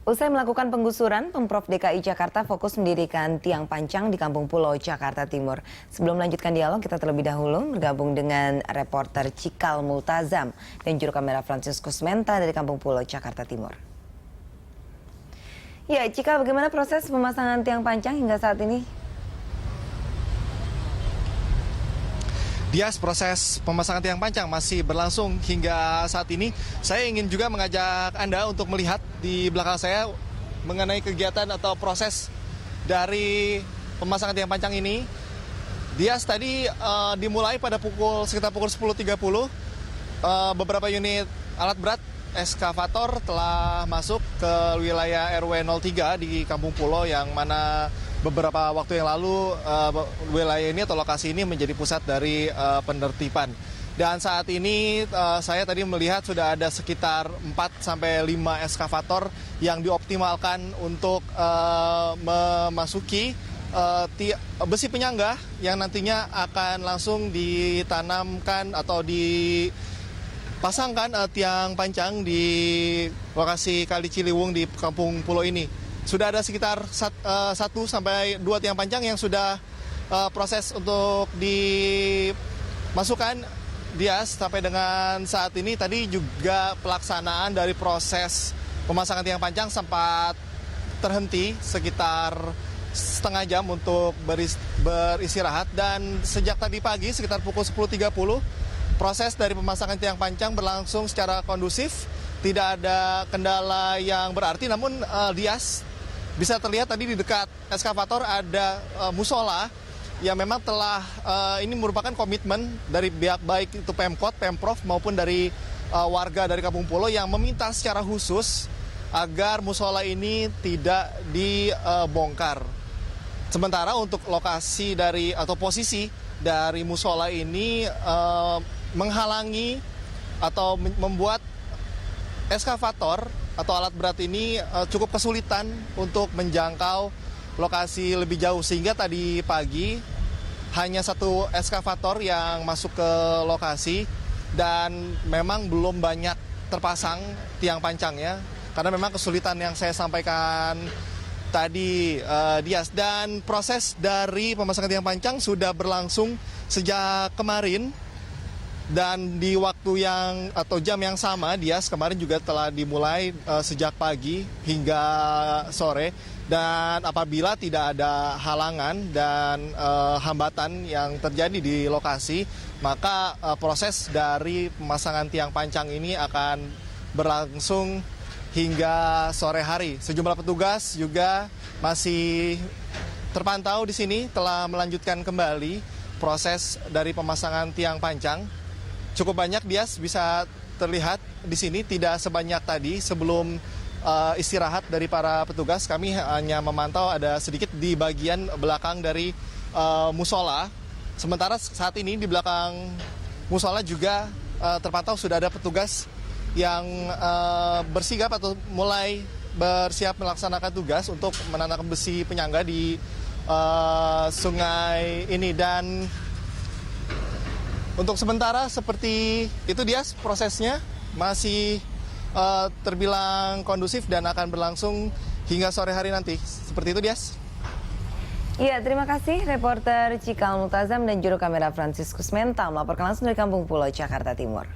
Usai melakukan penggusuran, Pemprov DKI Jakarta fokus mendirikan tiang pancang di Kampung Pulau, Jakarta Timur. Sebelum melanjutkan dialog, kita terlebih dahulu bergabung dengan reporter Cikal Multazam dan juru kamera Franciscus Menta dari Kampung Pulau, Jakarta Timur. Ya, Cikal, bagaimana proses pemasangan tiang pancang hingga saat ini? Dias, proses pemasangan tiang pancang masih berlangsung hingga saat ini. Saya ingin juga mengajak Anda untuk melihat di belakang saya mengenai kegiatan atau proses dari pemasangan tiang pancang ini. Dias, tadi dimulai pada sekitar pukul 10.30. Beberapa unit alat berat eskavator telah masuk ke wilayah RW 03 di Kampung Pulau, yang mana beberapa waktu yang lalu wilayah ini atau lokasi ini menjadi pusat dari penertiban. Dan saat ini saya tadi melihat sudah ada sekitar 4-5 eskavator yang dioptimalkan untuk memasuki besi penyangga yang nantinya akan langsung ditanamkan atau dipasangkan tiang pancang di lokasi Kali Ciliwung di Kampung Pulau ini. Sudah ada sekitar 1-2 tiang pancang yang sudah proses untuk dimasukkan, Dias. Sampai dengan saat ini tadi juga pelaksanaan dari proses pemasangan tiang pancang sempat terhenti sekitar setengah jam untuk beristirahat. Dan sejak tadi pagi sekitar pukul 10.30 proses dari pemasangan tiang pancang berlangsung secara kondusif. Tidak ada kendala yang berarti, namun Dias, bisa terlihat tadi di dekat eskavator ada musola yang memang telah ini merupakan komitmen dari pihak baik itu Pemkot, Pemprov maupun dari warga dari Kampung Pulau yang meminta secara khusus agar musola ini tidak dibongkar. Sementara untuk lokasi dari atau posisi dari musola ini menghalangi atau membuat eskavator atau alat berat ini cukup kesulitan untuk menjangkau lokasi lebih jauh, sehingga tadi pagi hanya satu eskavator yang masuk ke lokasi dan memang belum banyak terpasang tiang pancangnya karena memang kesulitan yang saya sampaikan tadi, Dias. Dan proses dari pemasangan tiang pancang sudah berlangsung sejak kemarin. Dan di waktu yang atau jam yang sama, Dias, kemarin juga telah dimulai sejak pagi hingga sore. Dan apabila tidak ada halangan dan hambatan yang terjadi di lokasi, maka proses dari pemasangan tiang pancang ini akan berlangsung hingga sore hari. Sejumlah petugas juga masih terpantau di sini telah melanjutkan kembali proses dari pemasangan tiang pancang. Cukup banyak, Dias, bisa terlihat di sini, tidak sebanyak tadi sebelum istirahat dari para petugas. Kami hanya memantau ada sedikit di bagian belakang dari musola. Sementara saat ini di belakang musola juga terpantau sudah ada petugas yang bersigap atau mulai bersiap melaksanakan tugas untuk menanamkan besi penyangga di sungai ini. Dan untuk sementara seperti itu, Dias, prosesnya masih terbilang kondusif dan akan berlangsung hingga sore hari nanti. Seperti itu, Dias. Iya, terima kasih reporter Cikal Multazam dan juru kamera Franciscus Menta melaporkan langsung dari Kampung Pulau, Jakarta Timur.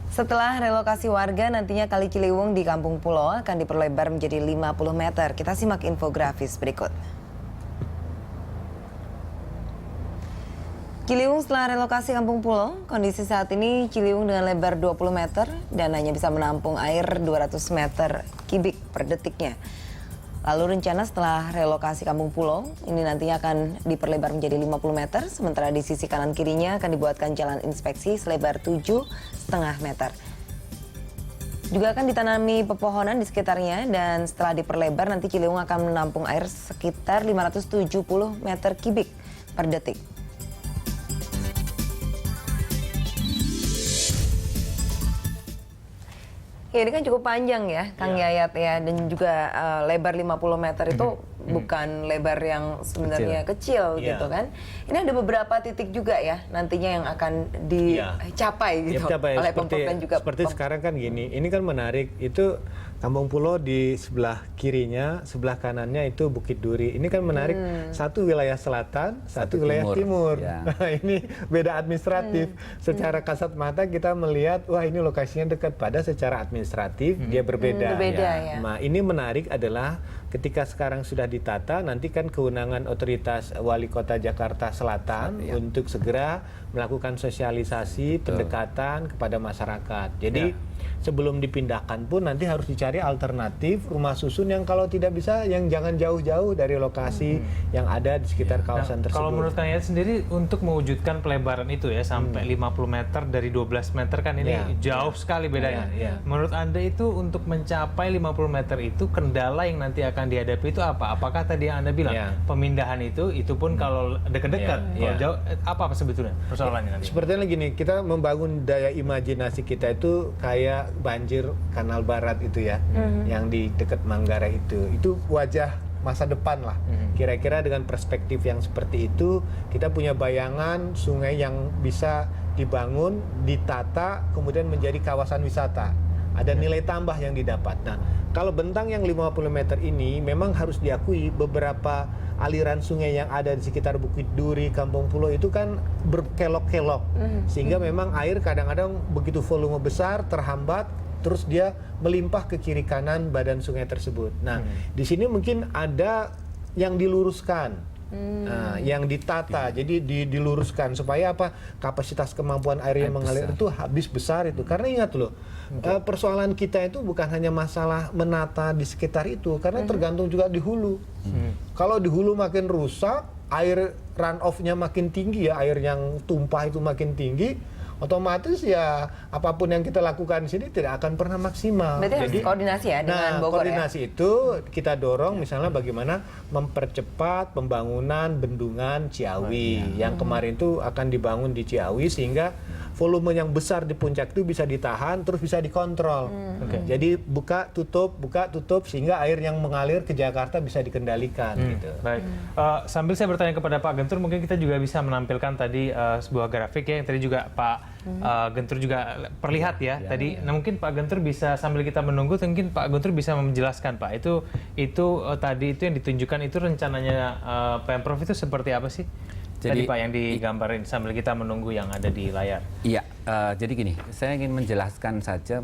Setelah relokasi warga, nantinya Kali Ciliwung di Kampung Pulau akan diperlebar menjadi 50 meter. Kita simak infografis berikut. Ciliwung setelah relokasi Kampung Pulau, kondisi saat ini Ciliwung dengan lebar 20 meter dan hanya bisa menampung air 200 meter kubik per detiknya. Lalu rencana setelah relokasi Kampung Pulau, ini nantinya akan diperlebar menjadi 50 meter, sementara di sisi kanan kirinya akan dibuatkan jalan inspeksi selebar 7,5 meter. Juga akan ditanami pepohonan di sekitarnya dan setelah diperlebar nanti Ciliwung akan menampung air sekitar 570 meter kubik per detik. Ya, ini kan cukup panjang ya, Kang Yayat ya, dan juga lebar 50 meter itu bukan lebar yang sebenarnya kecil gitu kan. Ini ada beberapa titik juga ya nantinya yang akan dicapai gitu oleh Pemprov dan juga seperti sekarang kan gini, ini kan menarik itu Kampung Pulo di sebelah kirinya, sebelah kanannya itu Bukit Duri. Ini kan menarik, satu wilayah selatan, satu wilayah timur. Ya. Nah, ini beda administratif. Secara kasat mata kita melihat, wah ini lokasinya dekat, pada secara administratif dia berbeda. Berbeda, ya. Nah, ini menarik adalah ketika sekarang sudah ditata, nanti kan kewenangan otoritas Wali Kota Jakarta Selatan untuk segera melakukan sosialisasi, pendekatan kepada masyarakat. Jadi sebelum dipindahkan pun nanti harus dicari alternatif rumah susun yang kalau tidak bisa yang jangan jauh-jauh dari lokasi yang ada di sekitar kawasan tersebut. Kalau menurut Kang Yayat sendiri untuk mewujudkan pelebaran itu ya sampai 50 meter dari 12 meter kan ini jauh sekali bedanya. Menurut Anda itu untuk mencapai 50 meter itu kendala yang nanti akan dihadapi itu apa? Apakah tadi yang Anda bilang pemindahan itu pun kalau dekat-dekat, kalau jauh apa sebetulnya persoalannya nanti? Sepertinya gini, kita membangun daya imajinasi kita itu kayak banjir Kanal Barat itu ya, yang di dekat Manggarai itu wajah masa depan lah. Kira-kira dengan perspektif yang seperti itu, kita punya bayangan sungai yang bisa dibangun, ditata, kemudian menjadi kawasan wisata. Ada nilai tambah yang didapat. Nah, kalau bentang yang 50 meter ini memang harus diakui beberapa aliran sungai yang ada di sekitar Bukit Duri, Kampung Pulo itu kan berkelok-kelok. Sehingga memang air kadang-kadang begitu volume besar terhambat, terus dia melimpah ke kiri kanan badan sungai tersebut. Nah, di sini mungkin ada yang diluruskan. Nah, yang ditata, jadi diluruskan supaya apa? Kapasitas kemampuan air yang mengalir itu habis besar itu. Karena ingat loh, persoalan kita itu bukan hanya masalah menata di sekitar itu, karena tergantung juga di hulu. Kalau di hulu makin rusak, air run off-nya makin tinggi ya, air yang tumpah itu makin tinggi, otomatis ya apapun yang kita lakukan di sini tidak akan pernah maksimal. Berarti harus koordinasi ya dengan Bogor koordinasi itu kita dorong misalnya bagaimana mempercepat pembangunan bendungan Ciawi yang kemarin itu akan dibangun di Ciawi sehingga volume yang besar di puncak itu bisa ditahan terus bisa dikontrol. Jadi buka tutup sehingga air yang mengalir ke Jakarta bisa dikendalikan gitu. Baik. Sambil saya bertanya kepada Pak Gentur, mungkin kita juga bisa menampilkan tadi sebuah grafik ya yang tadi juga Pak Gentur juga perlihat ya tadi. Nah, mungkin Pak Gentur bisa sambil kita menunggu, mungkin Pak Gentur bisa menjelaskan Pak itu tadi itu yang ditunjukkan itu rencananya Pemprov itu seperti apa sih? Jadi Pak yang digambarin sambil kita menunggu yang ada di layar. Iya, jadi gini, saya ingin menjelaskan saja,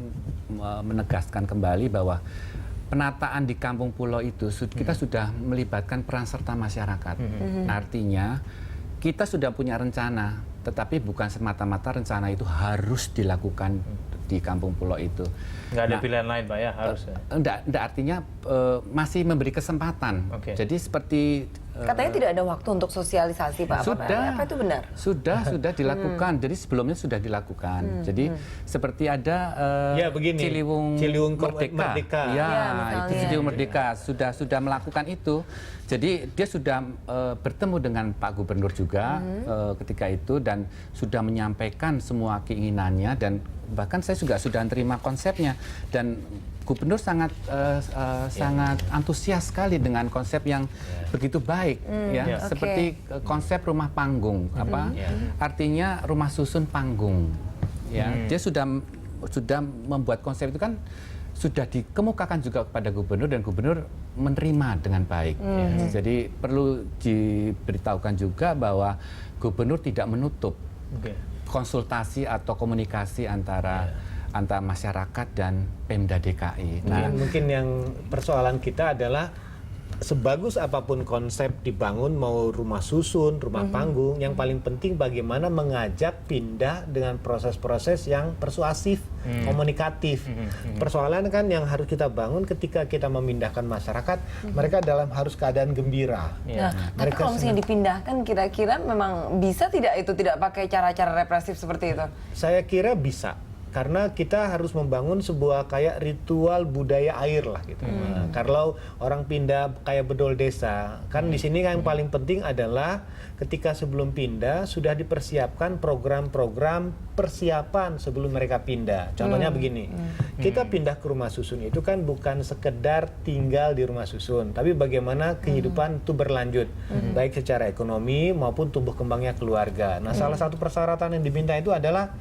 menegaskan kembali bahwa penataan di Kampung Pulo itu kita sudah melibatkan peran serta masyarakat. Artinya kita sudah punya rencana, tetapi bukan semata-mata rencana itu harus dilakukan di Kampung Pulo itu. Nggak ada pilihan lain Pak ya, harus ya? Enggak, artinya masih memberi kesempatan. Jadi seperti katanya tidak ada waktu untuk sosialisasi Pak. Apa itu benar? Sudah dilakukan. Jadi sebelumnya sudah dilakukan. Jadi seperti ada Ciliwung Merdeka. Ya, itu Ciliwung Merdeka sudah melakukan itu. Jadi dia sudah bertemu dengan Pak Gubernur juga ketika itu dan sudah menyampaikan semua keinginannya dan bahkan saya juga sudah terima konsepnya dan Gubernur sangat antusias sekali dengan konsep yang begitu baik, seperti konsep rumah panggung, artinya rumah susun panggung, dia sudah membuat konsep itu kan sudah dikemukakan juga kepada Gubernur dan Gubernur menerima dengan baik. Jadi perlu diberitahukan juga bahwa Gubernur tidak menutup konsultasi atau komunikasi antara masyarakat dan Pemda DKI. Mungkin yang persoalan kita adalah sebagus apapun konsep dibangun, mau rumah susun, rumah panggung, yang paling penting bagaimana mengajak pindah dengan proses-proses yang persuasif, komunikatif. Persoalan kan yang harus kita bangun ketika kita memindahkan masyarakat, mereka harus keadaan gembira. Tapi kalau misalnya dipindahkan, kira-kira memang bisa tidak pakai cara-cara represif seperti itu? Saya kira bisa. Karena kita harus membangun sebuah kayak ritual budaya air lah gitu. Nah, kalau orang pindah kayak bedol desa, kan di sini yang paling penting adalah ketika sebelum pindah sudah dipersiapkan program-program persiapan sebelum mereka pindah. Contohnya begini, kita pindah ke rumah susun itu kan bukan sekedar tinggal di rumah susun, tapi bagaimana kehidupan itu berlanjut, baik secara ekonomi maupun tumbuh kembangnya keluarga. Nah, salah satu persyaratan yang diminta itu adalah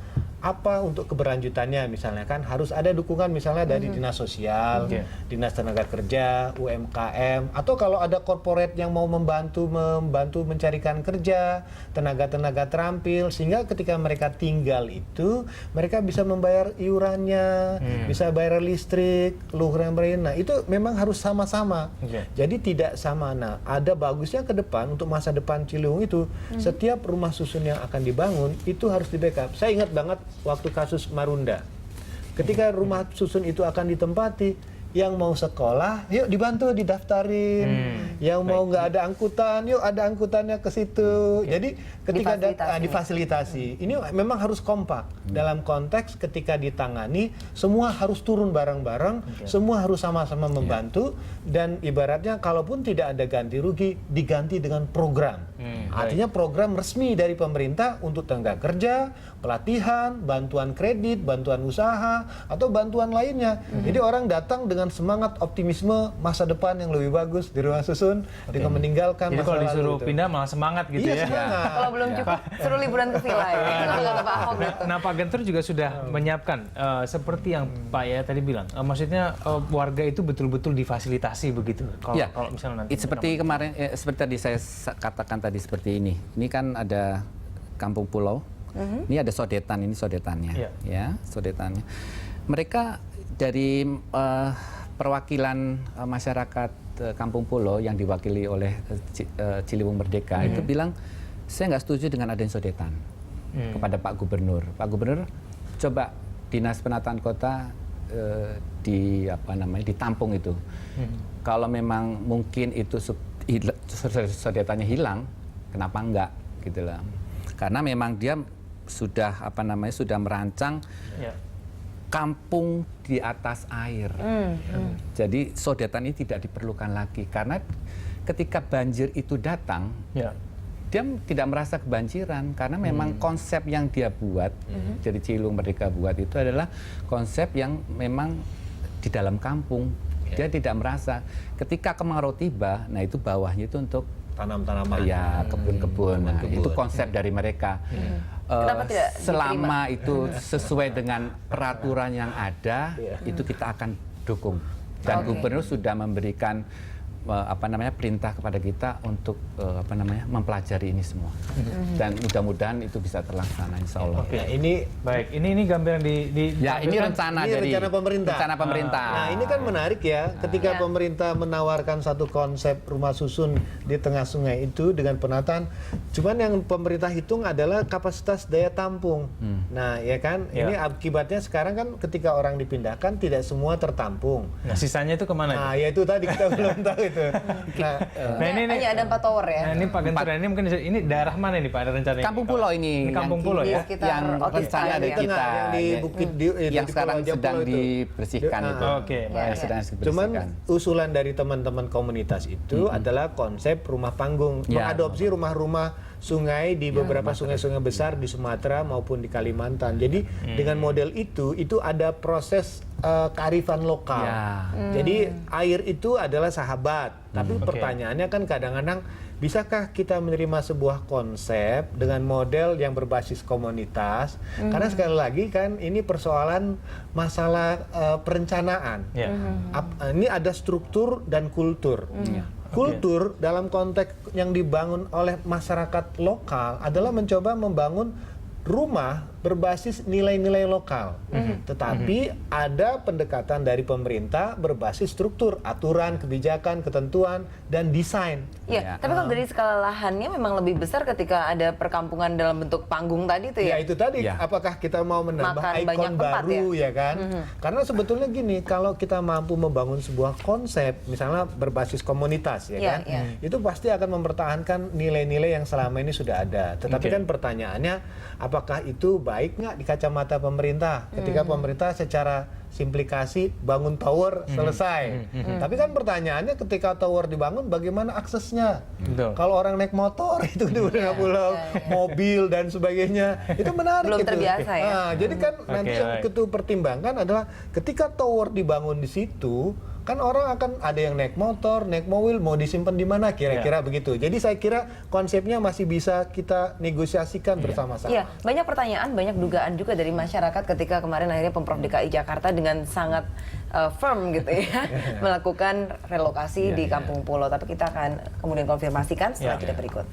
apa untuk keberlanjutannya, misalnya kan harus ada dukungan misalnya dari dinas sosial, dinas tenaga kerja, UMKM, atau kalau ada corporate yang mau membantu mencarikan kerja, tenaga-tenaga terampil, sehingga ketika mereka tinggal itu mereka bisa membayar iurannya, bisa bayar listrik, luhuran yang nah itu memang harus sama-sama. Jadi tidak sama. Nah, ada bagusnya ke depan untuk masa depan Ciliwung itu setiap rumah susun yang akan dibangun itu harus di backup. Saya ingat banget waktu kasus Marunda. Ketika rumah susun itu akan ditempati, yang mau sekolah, yuk dibantu didaftarin. Yang mau nggak ada angkutan, yuk ada angkutannya ke situ. Jadi ketika difasilitasi. Ini memang harus kompak. Dalam konteks ketika ditangani, semua harus turun bareng-bareng, semua harus sama-sama membantu. Dan ibaratnya kalaupun tidak ada ganti rugi, diganti dengan program. Artinya program resmi dari pemerintah untuk tenaga kerja, pelatihan, bantuan kredit, bantuan usaha, atau bantuan lainnya. Jadi orang datang dengan semangat optimisme masa depan yang lebih bagus di rumah susun dengan meninggalkan Jadi masa kalau lalu disuruh itu. pindah malah semangat gitu Iya, ya. semangat. Kalau belum cukup, suruh liburan ke villa ya. Kalau kata Pak Ahok gitu. Nah, Pak Gentur juga sudah menyiapkan seperti yang Pak Yaya tadi bilang. Maksudnya warga itu betul-betul difasilitasi begitu. Kalau misalnya nanti seperti kemarin, seperti tadi saya katakan tadi seperti ini. Ini kan ada Kampung Pulau. Ini ada sodetan, ini sodetannya, ya sodetannya. Mereka dari perwakilan masyarakat Kampung Pulau yang diwakili oleh Ciliwung Merdeka itu bilang, saya nggak setuju dengan adanya sodetan kepada Pak Gubernur. Pak Gubernur, coba Dinas Penataan Kota ditampung itu. Kalau memang mungkin itu sodetannya hilang, kenapa enggak gitu lah. Karena memang dia sudah sudah merancang kampung di atas air. Jadi sodetan ini tidak diperlukan lagi karena ketika banjir itu datang, dia tidak merasa kebanjiran karena memang konsep yang dia buat, dari Ciliwung Merdeka buat itu adalah konsep yang memang di dalam kampung. Dia tidak merasa ketika kemarau tiba, nah itu bawahnya itu untuk tanam-tanaman. Ya, kebun-kebun. Nah, itu konsep dari mereka. Kenapa tidak Selama itu sesuai dengan peraturan yang ada, itu kita akan dukung. Dan Gubernur sudah memberikan perintah kepada kita untuk mempelajari ini semua. Dan mudah-mudahan itu bisa terlaksana, insya Allah. Nah, ini baik, ini gambar yang ini rencana dari rencana pemerintah. Rencana pemerintah. Nah, ini kan menarik ya, ketika pemerintah menawarkan satu konsep rumah susun di tengah sungai itu dengan penataan. Cuman yang pemerintah hitung adalah kapasitas daya tampung. Nah, ya kan, ini akibatnya sekarang kan ketika orang dipindahkan tidak semua tertampung. Nah, sisanya itu kemana? Nah, ya itu tadi kita belum tahu itu. Nah, ini hanya ada 4 tower ya. Nah, ini Pak Gentur, ini mungkin ini daerah mana ini Pak, ada rencananya? Kampung Pulau ini. Ini Kampung Pulau ya? Sekitar Yang rencana dari ya. kita. Yang di Bukit yang di sekarang Pulau sedang Jampol itu. dibersihkan itu. Oke, Ya, sedang dibersihkan. Cuman usulan dari teman-teman komunitas itu adalah konsep rumah panggung, mengadopsi rumah-rumah sungai di beberapa sungai-sungai besar di Sumatera maupun di Kalimantan. Jadi dengan model itu ada proses kearifan lokal. Jadi air itu adalah sahabat. Tapi pertanyaannya kan kadang-kadang bisakah kita menerima sebuah konsep dengan model yang berbasis komunitas? Karena sekali lagi kan ini persoalan masalah perencanaan. Ini ada struktur dan kultur. Kultur dalam konteks yang dibangun oleh masyarakat lokal adalah mencoba membangun rumah berbasis nilai-nilai lokal. Tetapi ada pendekatan dari pemerintah berbasis struktur, aturan, kebijakan, ketentuan, dan desain. Iya, tapi kalau dari skala lahannya memang lebih besar ketika ada perkampungan dalam bentuk panggung tadi tuh ya. Ya itu tadi, apakah kita mau menambah Makan ikon banyak tempat baru ya kan? Karena sebetulnya gini, kalau kita mampu membangun sebuah konsep, misalnya berbasis komunitas ya kan, itu pasti akan mempertahankan nilai-nilai yang selama ini sudah ada. Tetapi kan pertanyaannya, apakah itu baik nggak di kacamata pemerintah? Ketika pemerintah secara simplikasi bangun tower selesai. Tapi kan pertanyaannya ketika tower dibangun bagaimana aksesnya? Kalau orang naik motor itu di Bendera Pulau, mobil dan sebagainya, itu menarik. Belum gitu. terbiasa ya. Nah, jadi kan nanti yang kita pertimbangkan adalah ketika tower dibangun di situ, kan orang akan ada yang naik motor, naik mobil, mau disimpan di mana kira-kira begitu. Jadi saya kira konsepnya masih bisa kita negosiasikan bersama-sama. Iya, banyak pertanyaan, banyak dugaan juga dari masyarakat ketika kemarin akhirnya Pemprov DKI Jakarta dengan sangat firm gitu ya melakukan relokasi di Kampung Pulau. Tapi kita akan kemudian konfirmasikan setelah jeda berikut.